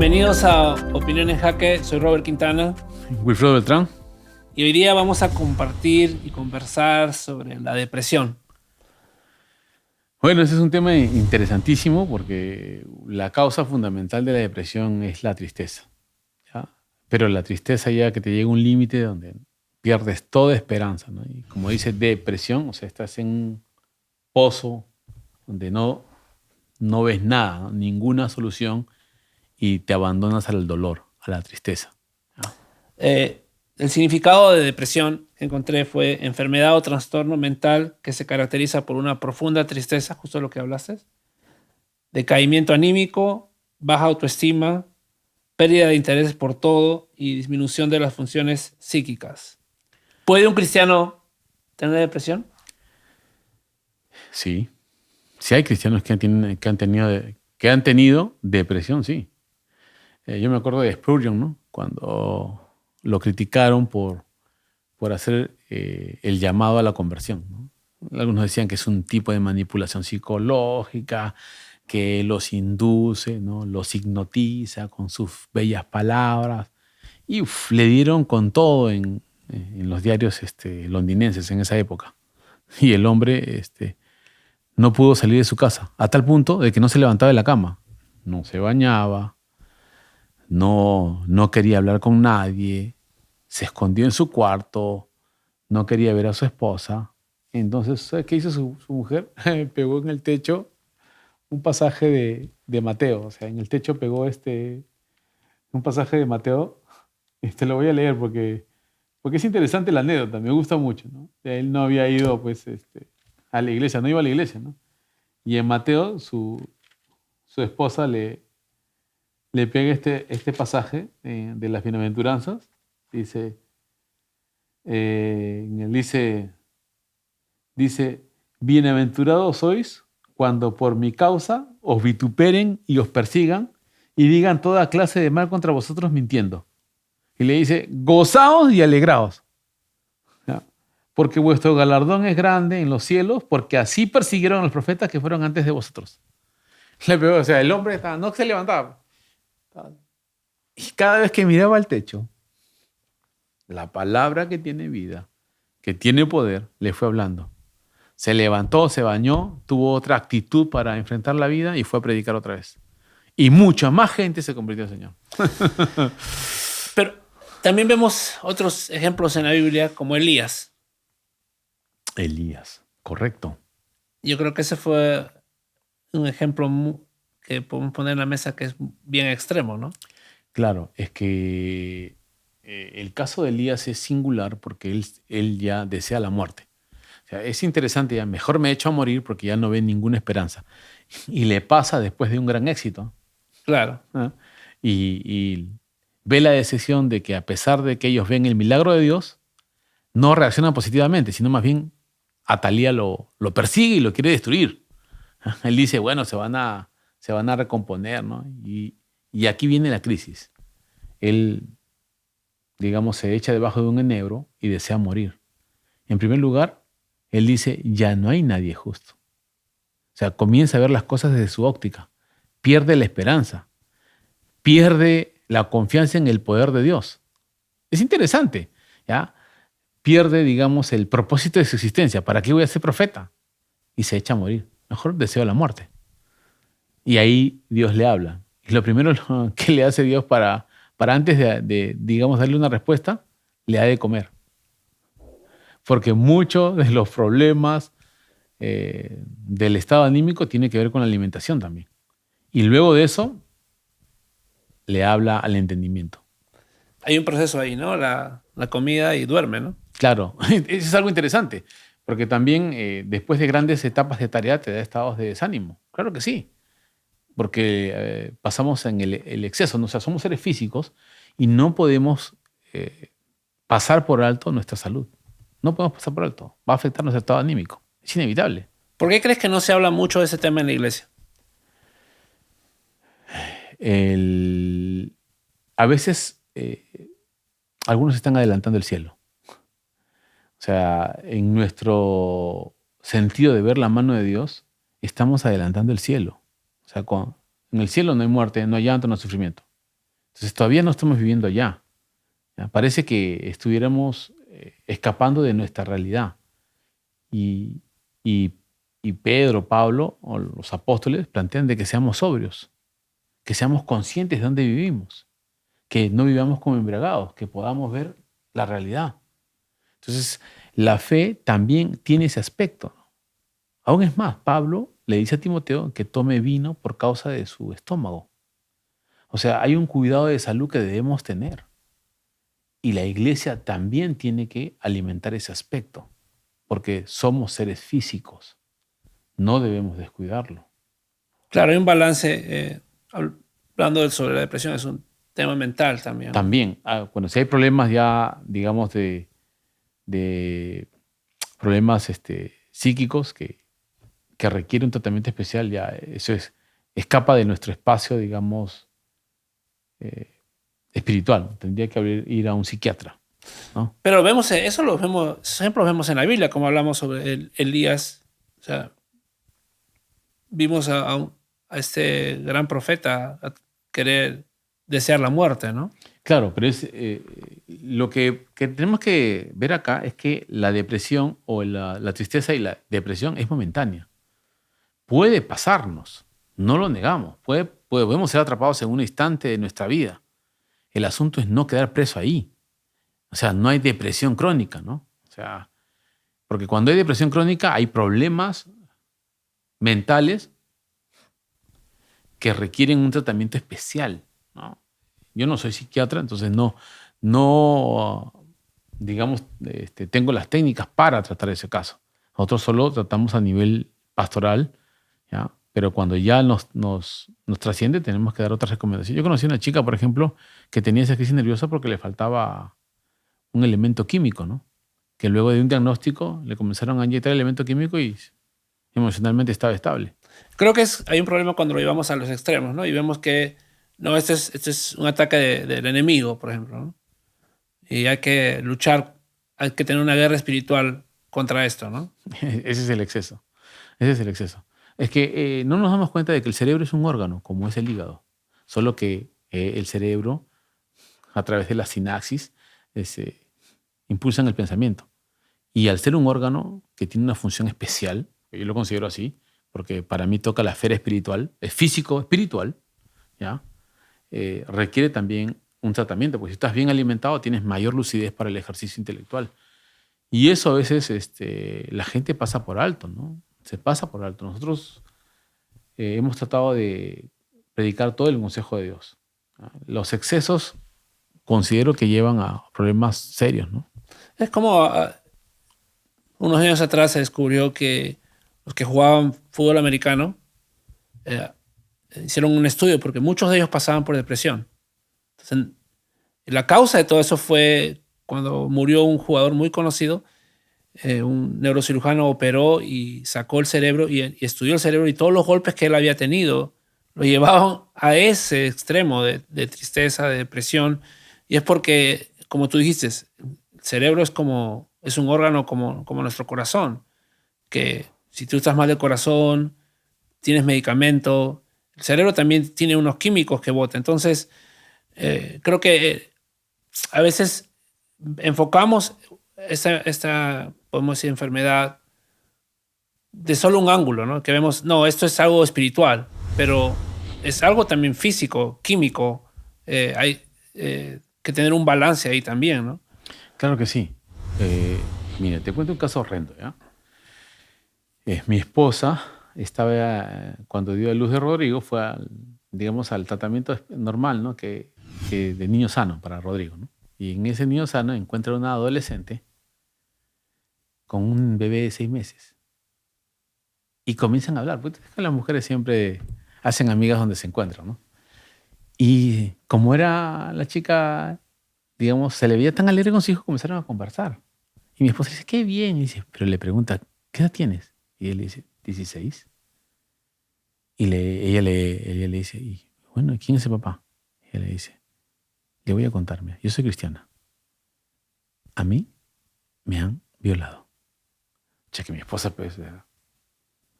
Bienvenidos a Opinión en Jaque, soy Robert Quintana Wilfredo Beltrán. y hoy día vamos a compartir y conversar sobre la depresión. Bueno, ese es un tema interesantísimo porque la causa fundamental de la depresión es la tristeza, ¿ya? Pero la tristeza ya que te llega a un límite donde pierdes toda esperanza, ¿no? Y como dice depresión, o sea, estás en un pozo donde no ves nada, ¿no? Ninguna solución y te abandonas al dolor, a la tristeza. El significado de depresión que encontré fue enfermedad o trastorno mental que se caracteriza por una profunda tristeza, justo lo que hablaste, decaimiento anímico, baja autoestima, pérdida de interés por todo y disminución de las funciones psíquicas. ¿Puede un cristiano tener depresión? Sí, sí hay cristianos que han tenido depresión, sí. Yo me acuerdo de Spurgeon, ¿no? Cuando lo criticaron por hacer el llamado a la conversión, ¿no? Algunos decían que es un tipo de manipulación psicológica, que los induce, ¿no? Los hipnotiza con sus bellas palabras. Y le dieron con todo en los diarios londinenses en esa época. Y el hombre no pudo salir de su casa, a tal punto de que no se levantaba de la cama, no se bañaba, no quería hablar con nadie, se escondió en su cuarto, no quería ver a su esposa. Entonces, ¿sabes qué hizo su mujer? Pegó en el techo un pasaje de Mateo. O sea, en el techo pegó un pasaje de Mateo. Lo voy a leer porque es interesante la anécdota, me gusta mucho, ¿no? Él no había ido pues, a la iglesia, no iba a la iglesia, ¿no? Y en Mateo su esposa le pega este pasaje de las bienaventuranzas. Dice, en él dice, bienaventurados sois cuando por mi causa os vituperen y os persigan y digan toda clase de mal contra vosotros mintiendo. Y le dice, gozaos y alegraos, ¿ya? Porque vuestro galardón es grande en los cielos, porque así persiguieron a los profetas que fueron antes de vosotros. Le pegó, o sea, el hombre no se levantaba. Y cada vez que miraba al techo, la palabra que tiene vida, que tiene poder, le fue hablando. Se levantó, se bañó, tuvo otra actitud para enfrentar la vida y fue a predicar otra vez. Y mucha más gente se convirtió al Señor. Pero también vemos otros ejemplos en la Biblia como Elías. Elías, correcto. Yo creo que ese fue un ejemplo que podemos poner en la mesa que es bien extremo, ¿no? Claro, es que el caso de Elías es singular porque él ya desea la muerte. O sea, es interesante, ya mejor me echo a morir porque ya no ve ninguna esperanza. Y le pasa después de un gran éxito. Claro. ¿Ah? Y ve la decisión de que a pesar de que ellos ven el milagro de Dios, no reaccionan positivamente, sino más bien Atalía lo persigue y lo quiere destruir. Él dice, bueno, se van a recomponer, ¿no? Y aquí viene la crisis. Él, digamos, se echa debajo de un enebro y desea morir. En primer lugar, él dice, ya no hay nadie justo. O sea, comienza a ver las cosas desde su óptica. Pierde la esperanza. Pierde la confianza en el poder de Dios. Es interesante, ¿ya? Pierde, digamos, el propósito de su existencia. ¿Para qué voy a ser profeta? Y se echa a morir. Mejor deseo la muerte. Y ahí Dios le habla. Y lo primero que le hace Dios para antes digamos, darle una respuesta, le da de comer. Porque muchos de los problemas del estado anímico tiene que ver con la alimentación también. Y luego de eso, le habla al entendimiento. Hay un proceso ahí, ¿no? La comida y duerme, ¿no? Claro, eso es algo interesante, porque también después de grandes etapas de tarea te da estados de desánimo. Claro que sí, porque pasamos en el exceso, ¿no? O sea, somos seres físicos y no podemos pasar por alto nuestra salud. No podemos pasar por alto. Va a afectar nuestro estado anímico. Es inevitable. ¿Por qué crees que no se habla mucho de ese tema en la iglesia? A veces algunos están adelantando el cielo. O sea, en nuestro sentido de ver la mano de Dios, estamos adelantando el cielo. O sea, en el cielo no hay muerte, no hay llanto, no hay sufrimiento. Entonces todavía no estamos viviendo allá. ¿Ya? Parece que estuviéramos escapando de nuestra realidad. Y, y, y Pedro, Pablo o los apóstoles plantean de que seamos sobrios, que seamos conscientes de dónde vivimos, que no vivamos como embriagados, que podamos ver la realidad. Entonces, la fe también tiene ese aspecto. Aún es más, Pablo le dice a Timoteo que tome vino por causa de su estómago. O sea, hay un cuidado de salud que debemos tener. Y la iglesia también tiene que alimentar ese aspecto, porque somos seres físicos. No debemos descuidarlo. Claro, hay un balance, hablando sobre la depresión, es un tema mental también, ¿no? También, bueno, si hay problemas ya, digamos, de problemas psíquicos que requieren un tratamiento especial, ya eso escapa de nuestro espacio, digamos, espiritual. Tendría que ir a un psiquiatra, ¿no? Pero vemos, eso lo vemos, siempre lo vemos en la Biblia, como hablamos sobre Elías. O sea, vimos a este gran profeta a querer desear la muerte, ¿no? Claro, pero lo que tenemos que ver acá es que la depresión o la tristeza y la depresión es momentánea. Puede pasarnos, no lo negamos. Podemos ser atrapados en un instante de nuestra vida. El asunto es no quedar preso ahí. O sea, no hay depresión crónica, ¿no? O sea, porque cuando hay depresión crónica hay problemas mentales que requieren un tratamiento especial, ¿no? Yo no soy psiquiatra, entonces no, digamos, tengo las técnicas para tratar ese caso. Nosotros solo tratamos a nivel pastoral, ¿ya? Pero cuando ya nos trasciende tenemos que dar otras recomendaciones. Yo conocí a una chica, por ejemplo, que tenía esa crisis nerviosa porque le faltaba un elemento químico, ¿no? Que luego de un diagnóstico le comenzaron a inyectar el elemento químico y emocionalmente estaba estable. Creo que hay un problema cuando lo llevamos a los extremos, ¿no? Y vemos que, no, este es un ataque del enemigo, por ejemplo, ¿no? Y hay que luchar, hay que tener una guerra espiritual contra esto, ¿no? Ese es el exceso. Ese es el exceso. Es que no nos damos cuenta de que el cerebro es un órgano, como es el hígado. Solo que el cerebro, a través de la sinapsis, impulsan el pensamiento. Y al ser un órgano que tiene una función especial, yo lo considero así, porque para mí toca la esfera espiritual, es físico-espiritual, ¿ya? Requiere también un tratamiento, porque si estás bien alimentado tienes mayor lucidez para el ejercicio intelectual. Y eso a veces la gente pasa por alto, ¿no? Se pasa por alto. Nosotros hemos tratado de predicar todo el consejo de Dios. ¿No? Los excesos considero que llevan a problemas serios, ¿no? Es como unos años atrás se descubrió que los que jugaban fútbol americano eh, hicieron un estudio porque muchos de ellos pasaban por depresión. Entonces, la causa de todo eso fue cuando murió un jugador muy conocido. Un neurocirujano operó y sacó el cerebro y estudió el cerebro, y todos los golpes que él había tenido lo llevaban a ese extremo de tristeza, de depresión. Y es porque, como tú dijiste, el cerebro es un órgano como nuestro corazón, que si tú estás mal del corazón, tienes medicamento, el cerebro también tiene unos químicos que bota. Entonces, creo que a veces enfocamos esta, podemos decir, enfermedad de solo un ángulo, ¿no? Que vemos, no, esto es algo espiritual, pero es algo también físico, químico. Hay que tener un balance ahí también, ¿no? Claro que sí. Mira, te cuento un caso horrendo, ¿ya? Mi esposa estaba, cuando dio a luz de Rodrigo, fue digamos, al tratamiento normal, ¿no? Que de niño sano para Rodrigo, ¿no? Y en ese niño sano encuentra una adolescente con un bebé de 6 meses. Y comienzan a hablar. Pues es que las mujeres siempre hacen amigas donde se encuentran, ¿no? Y como era la chica, digamos, se le veía tan alegre con su hijo, comenzaron a conversar. Y mi esposa dice, qué bien. Y dice, pero le pregunta, ¿qué edad tienes? Y él le dice, 16. Y ella le dice, y, bueno, ¿quién es el papá? Y ella le dice, le voy a contarme, yo soy cristiana. A mí me han violado. O sea que mi esposa pues,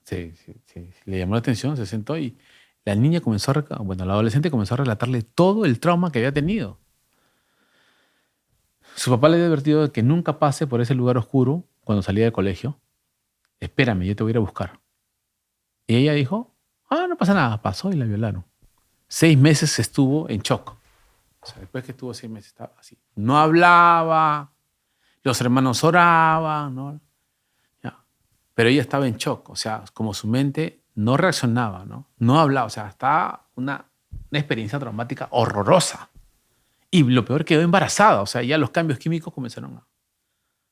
le llamó la atención, se sentó y la niña la adolescente comenzó a relatarle todo el trauma que había tenido. Su papá le había advertido de que nunca pase por ese lugar oscuro cuando salía del colegio. Espérame, yo te voy a ir a buscar. Y ella dijo, no pasa nada. Pasó y la violaron. 6 meses estuvo en shock. O sea, después que estuvo 6 meses estaba así. No hablaba, los hermanos oraban, ¿no? Ya. Pero ella estaba en shock. O sea, como su mente no reaccionaba, ¿no? No hablaba. O sea, estaba una experiencia traumática horrorosa. Y lo peor, quedó embarazada. O sea, ya los cambios químicos comenzaron a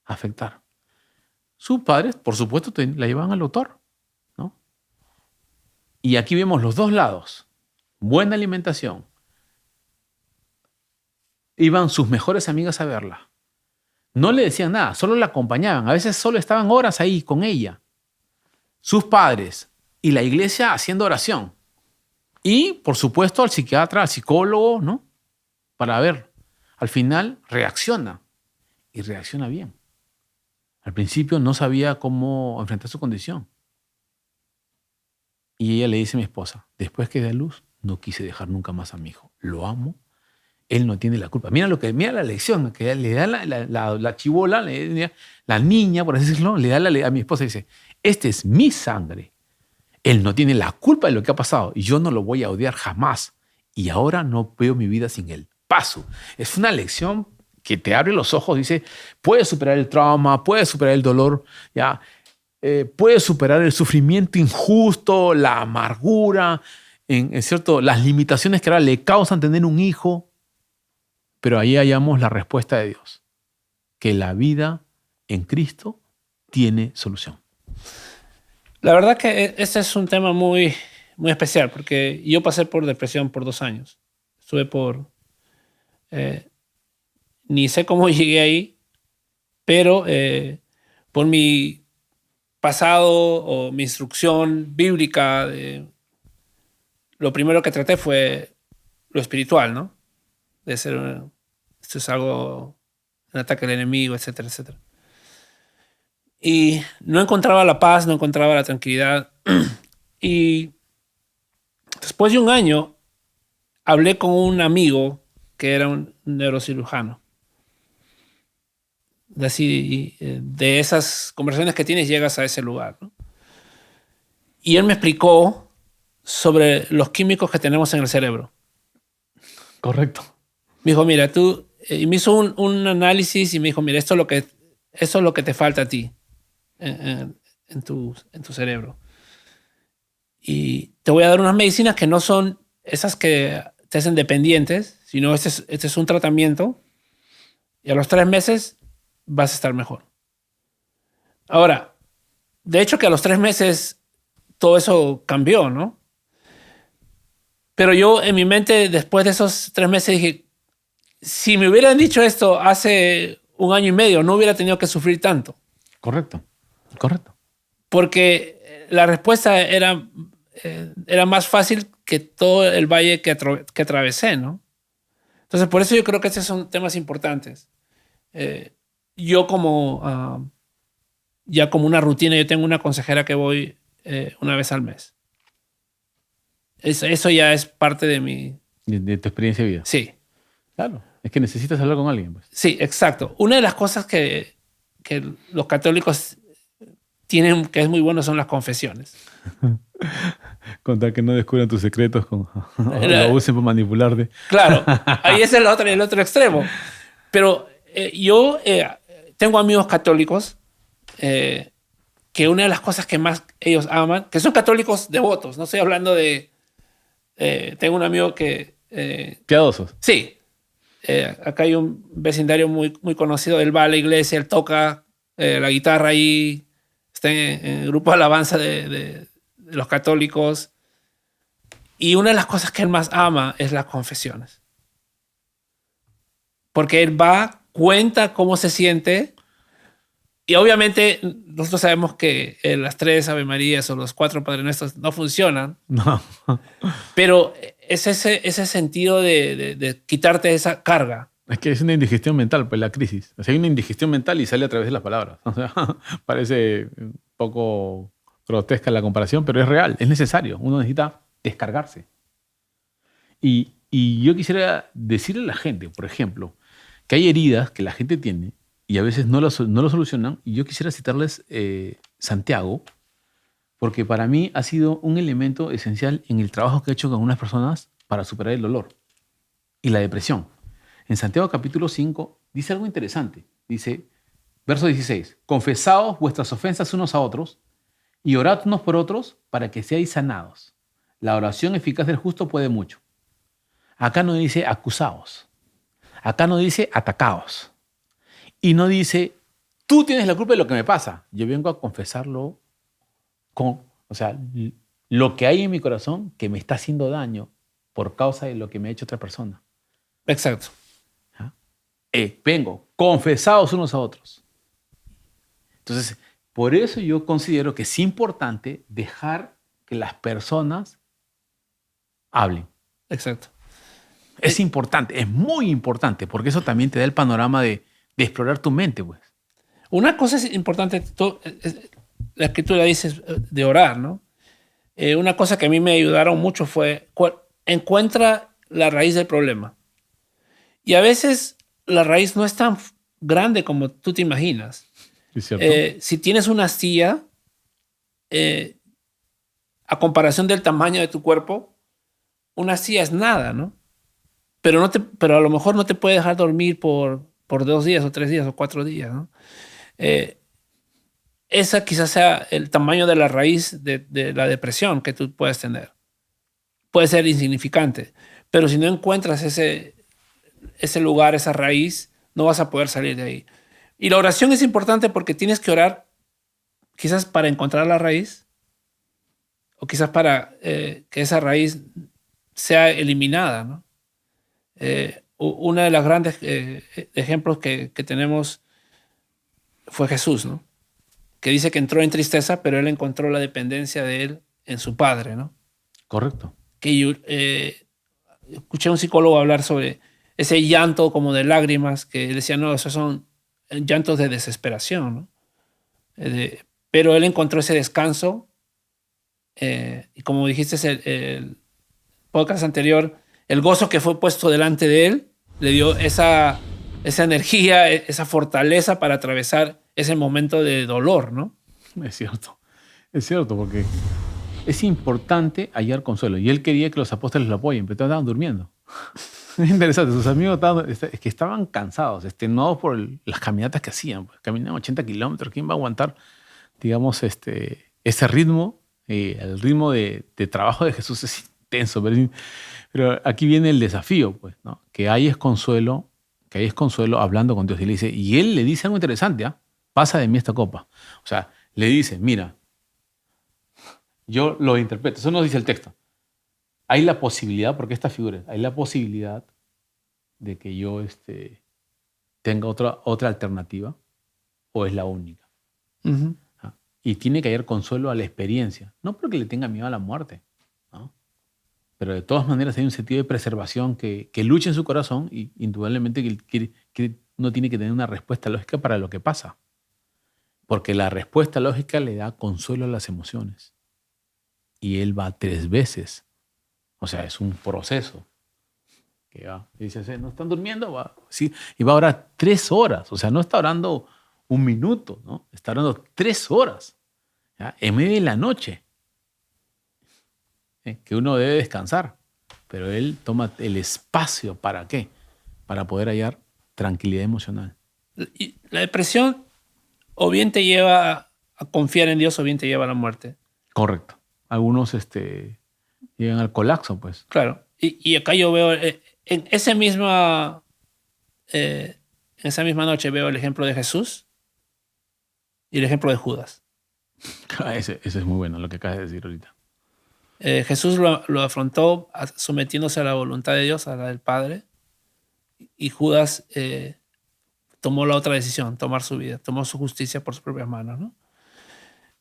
afectar. Sus padres, por supuesto, la llevaban al doctor, ¿no? Y aquí vemos los dos lados. Buena alimentación. Iban sus mejores amigas a verla. No le decían nada, solo la acompañaban. A veces solo estaban horas ahí con ella. Sus padres y la iglesia haciendo oración. Y, por supuesto, al psiquiatra, al psicólogo, ¿no? Para ver. Al final reacciona. Y reacciona bien. Al principio no sabía cómo enfrentar su condición. Y ella le dice a mi esposa, después que dé a luz, no quise dejar nunca más a mi hijo. Lo amo. Él no tiene la culpa. Mira la lección que le da la chibola, la niña, por así decirlo, le da a mi esposa y dice, este es mi sangre. Él no tiene la culpa de lo que ha pasado y yo no lo voy a odiar jamás. Y ahora no veo mi vida sin él. Paso. Es una lección que te abre los ojos. Dice, puedes superar el trauma, puedes superar el dolor, ¿ya? Puedes superar el sufrimiento injusto, la amargura, es cierto, las limitaciones que ahora le causan tener un hijo. Pero ahí hallamos la respuesta de Dios, que la vida en Cristo tiene solución. La verdad que este es un tema muy, muy especial, porque yo pasé por depresión por 2 años. Estuve ni sé cómo llegué ahí, pero por mi pasado o mi instrucción bíblica, lo primero que traté fue lo espiritual, ¿no? De ser, esto es algo, un ataque al enemigo, etcétera, etcétera. Y no encontraba la paz, no encontraba la tranquilidad. Y después de 1 año, hablé con un amigo que era un neurocirujano. De esas conversaciones que tienes, llegas a ese lugar, ¿no? Y él me explicó sobre los químicos que tenemos en el cerebro. Correcto. Me dijo, mira, y me hizo un análisis y me dijo, mira, eso es lo que te falta a ti en tu cerebro. Y te voy a dar unas medicinas que no son esas que te hacen dependientes, sino este es un tratamiento y a los 3 meses vas a estar mejor. Ahora, de hecho que a los 3 meses todo eso cambió, ¿no? Pero yo en mi mente, después de esos 3 meses, dije, si me hubieran dicho esto hace 1 año y medio, no hubiera tenido que sufrir tanto. Correcto. Porque la respuesta era más fácil que todo el valle que atravesé, ¿no? Entonces, por eso yo creo que estos son temas importantes. Yo ya como una rutina, yo tengo una consejera que voy 1 vez al mes. Eso ya es parte de mi... De tu experiencia de vida. Sí. Claro. Es que necesitas hablar con alguien, pues. Sí, exacto. Una de las cosas que los católicos tienen que es muy bueno son las confesiones. Contar que no descubran tus secretos o lo usen para manipularte. Claro, ahí es el otro extremo. Pero yo tengo amigos católicos que una de las cosas que más ellos aman, que son católicos devotos, no estoy hablando de... tengo un amigo que... Piadosos. Sí. Acá hay un vecindario muy, muy conocido. Él va a la iglesia, él toca la guitarra ahí, está en el grupo de alabanza de los católicos. Y una de las cosas que él más ama es las confesiones. Porque él va, cuenta cómo se siente. Y obviamente nosotros sabemos que las 3 Ave Marías o los 4 Padre Nuestros no funcionan. No. Pero es ese sentido de quitarte esa carga. Es que es una indigestión mental, pues la crisis. O sea, hay una indigestión mental y sale a través de las palabras. O sea, parece un poco grotesca la comparación, pero es real, es necesario. Uno necesita descargarse. Y yo quisiera decirle a la gente, por ejemplo, que hay heridas que la gente tiene y a veces no lo solucionan. Y yo quisiera citarles Santiago, porque para mí ha sido un elemento esencial en el trabajo que he hecho con unas personas para superar el dolor y la depresión. En Santiago capítulo 5 dice algo interesante. Dice, verso 16, confesaos vuestras ofensas unos a otros y orad unos por otros para que seáis sanados. La oración eficaz del justo puede mucho. Acá no dice acusaos. Acá no dice atacaos. Y no dice, tú tienes la culpa de lo que me pasa. Yo vengo a confesarlo o sea, lo que hay en mi corazón que me está haciendo daño por causa de lo que me ha hecho otra persona. Exacto. ¿Ah? Vengo, confesaos unos a otros. Entonces, por eso yo considero que es importante dejar que las personas hablen. Exacto. Es importante, es muy importante, porque eso también te da el panorama de explorar tu mente, pues. Una cosa es importante, la escritura dice de orar, ¿no? Una cosa que a mí me ayudaron mucho fue, encuentra la raíz del problema. Y a veces la raíz no es tan grande como tú te imaginas. ¿Es cierto? Si tienes una astilla, a comparación del tamaño de tu cuerpo, una astilla es nada, ¿no? Pero a lo mejor no te puede dejar dormir por 2 días o 3 días o 4 días, ¿no? Esa quizás sea el tamaño de la raíz de la depresión que tú puedes tener. Puede ser insignificante, pero si no encuentras ese lugar, esa raíz, no vas a poder salir de ahí. Y la oración es importante porque tienes que orar quizás para encontrar la raíz o quizás para que esa raíz sea eliminada, ¿no? Uno de los grandes ejemplos que tenemos fue Jesús, ¿no? Que dice que entró en tristeza, pero él encontró la dependencia de él en su Padre, ¿no? Correcto. Que escuché a un psicólogo hablar sobre ese llanto como de lágrimas, que él decía, no, esos son llantos de desesperación, ¿no? Pero él encontró ese descanso y como dijiste el podcast anterior, el gozo que fue puesto delante de él le dio esa energía, esa fortaleza para atravesar ese momento de dolor, ¿no? Es cierto, porque es importante hallar consuelo. Y él quería que los apóstoles lo apoyen, pero estaban durmiendo. Es interesante, sus amigos estaban cansados, extenuados por las caminatas que hacían. Pues, caminan 80 kilómetros, ¿quién va a aguantar, digamos, ese ritmo? El ritmo de trabajo de Jesús es intenso, pero aquí viene el desafío, pues, ¿no? Que hay es consuelo hablando con Dios. Y él le dice algo interesante, ¿ah? Pasa de mí esta copa. O sea, le dice, mira, yo lo interpreto, eso nos dice el texto. Hay la posibilidad, porque esta figura, hay la posibilidad de que yo tenga otra alternativa o es la única. Uh-huh. Y tiene que haber consuelo a la experiencia, no porque le tenga miedo a la muerte, ¿no? Pero de todas maneras hay un sentido de preservación que lucha en su corazón y indudablemente que no tiene que tener una respuesta lógica para lo que pasa. Porque la respuesta lógica le da consuelo a las emociones. Y él va 3 veces. O sea, es un proceso. Que va. Y dice, ¿no están durmiendo? Va. Sí. Y va a orar 3 horas. O sea, no está orando 1 minuto, ¿no? Está orando 3 horas. ¿Ya? En medio de la noche. Que uno debe descansar. Pero él toma el espacio, ¿para qué? Para poder hallar tranquilidad emocional. Y la depresión o bien te lleva a confiar en Dios o bien te lleva a la muerte. Correcto. Algunos llegan al colapso, pues. Claro. Y acá yo veo, en esa misma noche veo el ejemplo de Jesús y el ejemplo de Judas. Ese es muy bueno, lo que acabas de decir ahorita. Jesús lo afrontó sometiéndose a la voluntad de Dios, a la del Padre, y Judas tomó la otra decisión, tomar su vida, tomó su justicia por sus propias manos, ¿no?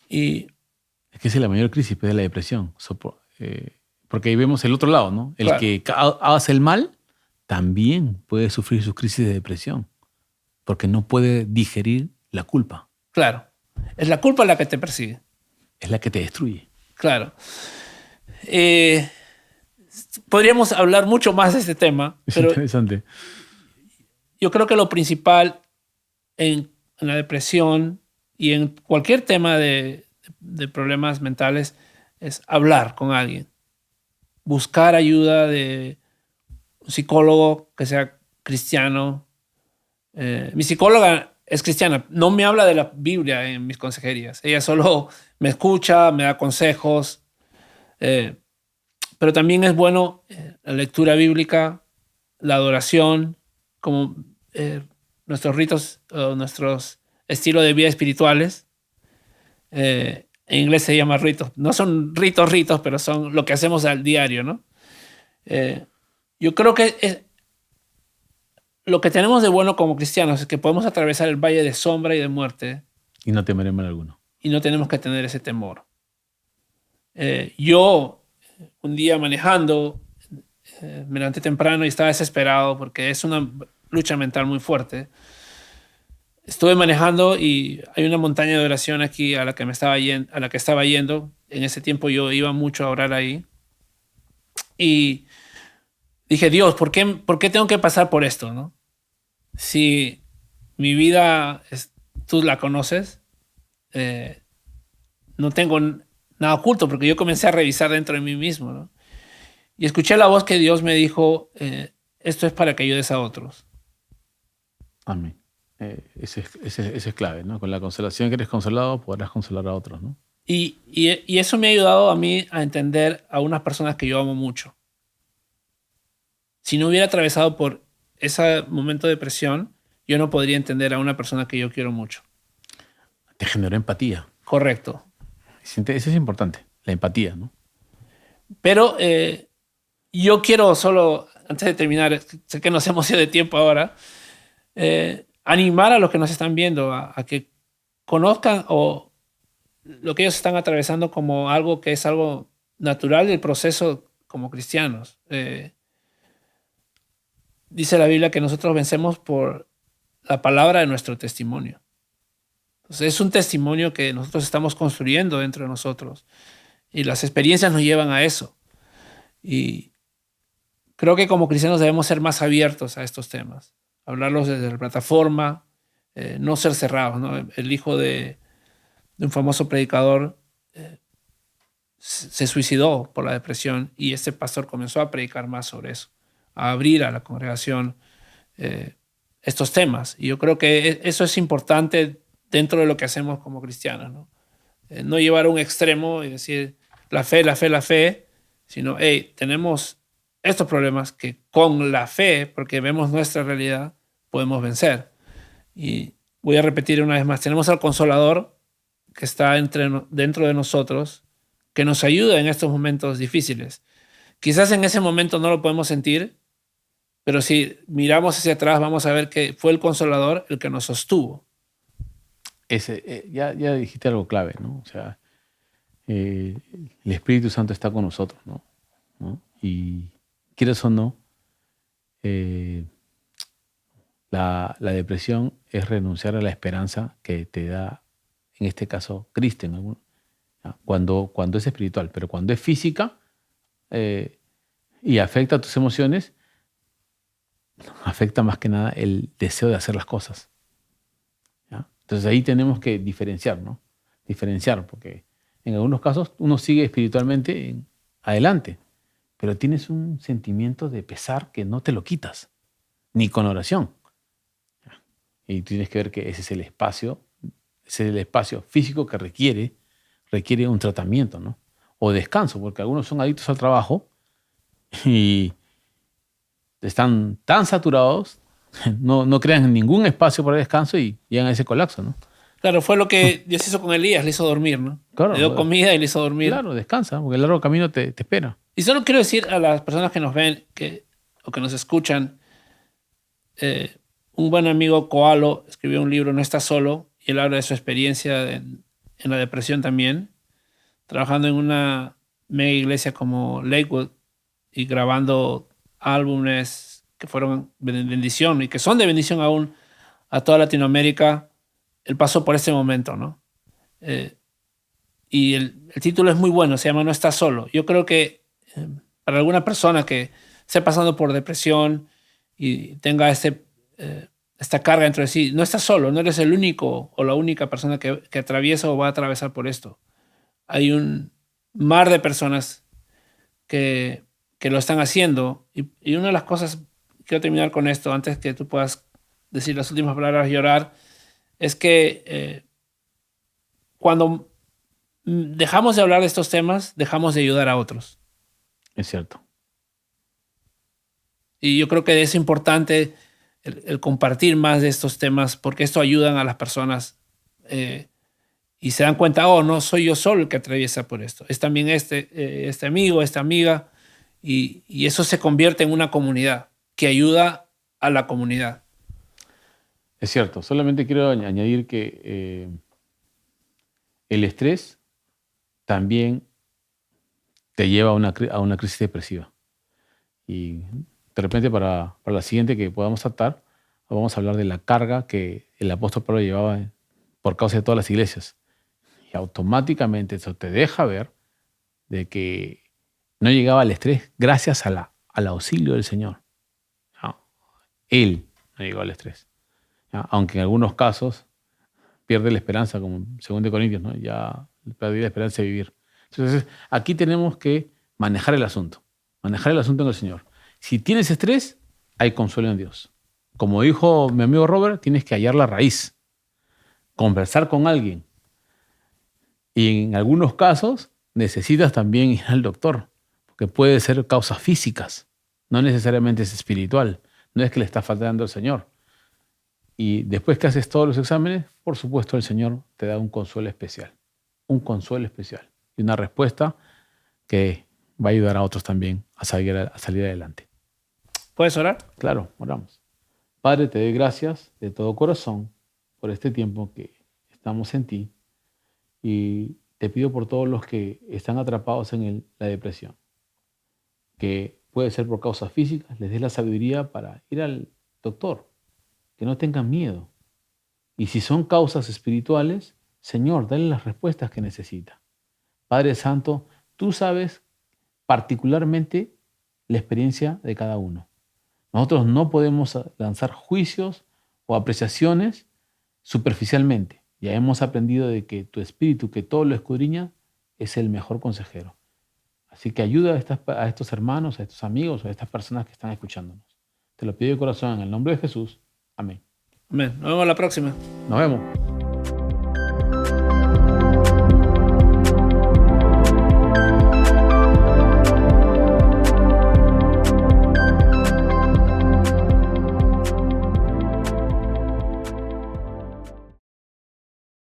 Y es que esa es la mayor crisis de la depresión. Porque ahí vemos el otro lado, ¿no? El claro. Que hace el mal también puede sufrir sus crisis de depresión porque no puede digerir la culpa. Claro. Es la culpa la que te persigue. Es la que te destruye. Claro. Podríamos hablar mucho más de este tema, Es pero interesante. yo creo que lo principal en la depresión y en cualquier tema de problemas mentales es hablar con alguien, buscar ayuda de un psicólogo que sea cristiano. Mi psicóloga es cristiana, no me habla de la Biblia en mis consejerías, ella solo me escucha, me da consejos, eh, pero también es bueno la lectura bíblica, la adoración, como nuestros ritos, nuestros estilos de vida espirituales. En inglés se llama ritos. No son ritos, pero son lo que hacemos al diario, ¿no? Eh, yo creo que lo que tenemos de bueno como cristianos es que podemos atravesar el valle de sombra y de muerte Y no temeré mal alguno. y no tenemos que tener ese temor. Yo, un día manejando, me levanté temprano y estaba desesperado porque es una lucha mental muy fuerte. Estuve manejando y hay una montaña de oración aquí a la que estaba yendo. En ese tiempo yo iba mucho a orar ahí. Y dije, Dios, ¿por qué tengo que pasar por esto, no? Si mi vida, tú la conoces, eh, no tengo nada oculto porque yo comencé a revisar dentro de mí mismo, ¿no? Y escuché la voz que Dios me dijo, esto es para que ayudes a otros. Amén. Ese es clave, ¿no? Con la consolación que eres consolado, podrás consolar a otros, ¿no? Y eso me ha ayudado a mí a entender a unas personas que yo amo mucho. Si no hubiera atravesado por ese momento de depresión, yo no podría entender a una persona que yo quiero mucho. Te generó empatía. Correcto. Eso es importante, la empatía, ¿no? Pero yo quiero solo, antes de terminar, sé que nos hemos ido de tiempo ahora, animar a los que nos están viendo a que conozcan o lo que ellos están atravesando como algo que es algo natural del proceso como cristianos. Dice la Biblia que nosotros vencemos por la palabra de nuestro testimonio. Entonces es un testimonio que nosotros estamos construyendo dentro de nosotros y las experiencias nos llevan a eso. Y creo que como cristianos debemos ser más abiertos a estos temas, hablarlos desde la plataforma, no ser cerrados, ¿no? El hijo de un famoso predicador se suicidó por la depresión y este pastor comenzó a predicar más sobre eso, a abrir a la congregación estos temas. Y yo creo que eso es importante dentro de lo que hacemos como cristianos, ¿no? No llevar a un extremo y decir la fe, la fe, la fe, sino, hey, tenemos estos problemas que con la fe, porque vemos nuestra realidad, podemos vencer. Y voy a repetir una vez más, tenemos al Consolador que está dentro de nosotros, que nos ayuda en estos momentos difíciles. Quizás en ese momento no lo podemos sentir, pero si miramos hacia atrás vamos a ver que fue el Consolador el que nos sostuvo. Ya dijiste algo clave, ¿no? O sea, el Espíritu Santo está con nosotros, ¿no? Y quieras o no, la depresión es renunciar a la esperanza que te da, en este caso, Cristo, cuando es espiritual, pero cuando es física y afecta a tus emociones, afecta más que nada el deseo de hacer las cosas. ¿Ya? Entonces ahí tenemos que diferenciar, ¿no? Diferenciar, porque en algunos casos uno sigue espiritualmente adelante, pero tienes un sentimiento de pesar que no te lo quitas, ni con oración. Y tienes que ver que ese es el espacio físico que requiere un tratamiento, ¿no? O descanso, porque algunos son adictos al trabajo y están tan saturados, no crean ningún espacio para descanso y llegan a ese colapso, ¿no? Claro, fue lo que Dios hizo con Elías, le hizo dormir, ¿no? Claro, le dio comida y le hizo dormir. Claro, descansa, porque el largo camino te espera. Y solo quiero decir a las personas que nos ven o que nos escuchan, un buen amigo, Koalo, escribió un libro, No estás solo, y él habla de su experiencia en la depresión también, trabajando en una mega iglesia como Lakewood y grabando álbumes que fueron de bendición y que son de bendición aún a toda Latinoamérica. Él pasó por ese momento, ¿no? Y el título es muy bueno, se llama No estás solo. Yo creo que para alguna persona que esté pasando por depresión y tenga esta carga dentro de sí, no estás solo, no eres el único o la única persona que atraviesa o va a atravesar por esto. Hay un mar de personas que lo están haciendo. Y una de las cosas, quiero terminar con esto, antes que tú puedas decir las últimas palabras y llorar, es que cuando dejamos de hablar de estos temas, dejamos de ayudar a otros. Es cierto. Y yo creo que es importante el compartir más de estos temas porque esto ayuda a las personas y se dan cuenta, oh, no soy yo solo el que atraviesa por esto, es también este amigo, esta amiga, y eso se convierte en una comunidad que ayuda a la comunidad. Es cierto. Solamente quiero añadir que el estrés también te lleva a una crisis depresiva. Y de repente para la siguiente que podamos tratar, vamos a hablar de la carga que el apóstol Pablo llevaba por causa de todas las iglesias. Y automáticamente eso te deja ver de que no llegaba al estrés gracias al auxilio del Señor. ¿No? Él no llegó al estrés. ¿No? Aunque en algunos casos pierde la esperanza, como en 2 Corintios, ¿no? Ya perdí la esperanza de vivir. Entonces, aquí tenemos que manejar el asunto en el Señor. Si tienes estrés, hay consuelo en Dios. Como dijo mi amigo Robert, tienes que hallar la raíz, conversar con alguien. Y en algunos casos necesitas también ir al doctor, porque puede ser causas físicas, no necesariamente es espiritual, no es que le está faltando al Señor. Y después que haces todos los exámenes, por supuesto el Señor te da un consuelo especial y una respuesta que va a ayudar a otros también a salir adelante. ¿Puedes orar? Claro, oramos. Padre, te doy gracias de todo corazón por este tiempo que estamos en ti y te pido por todos los que están atrapados en la depresión, que puede ser por causas físicas, les des la sabiduría para ir al doctor, que no tengan miedo. Y si son causas espirituales, Señor, dale las respuestas que necesita. Padre Santo, tú sabes particularmente la experiencia de cada uno. Nosotros no podemos lanzar juicios o apreciaciones superficialmente. Ya hemos aprendido de que tu Espíritu, que todo lo escudriña, es el mejor consejero. Así que ayuda a estos hermanos, a estos amigos, a estas personas que están escuchándonos. Te lo pido de corazón en el nombre de Jesús. Amén. Amén. Nos vemos la próxima. Nos vemos.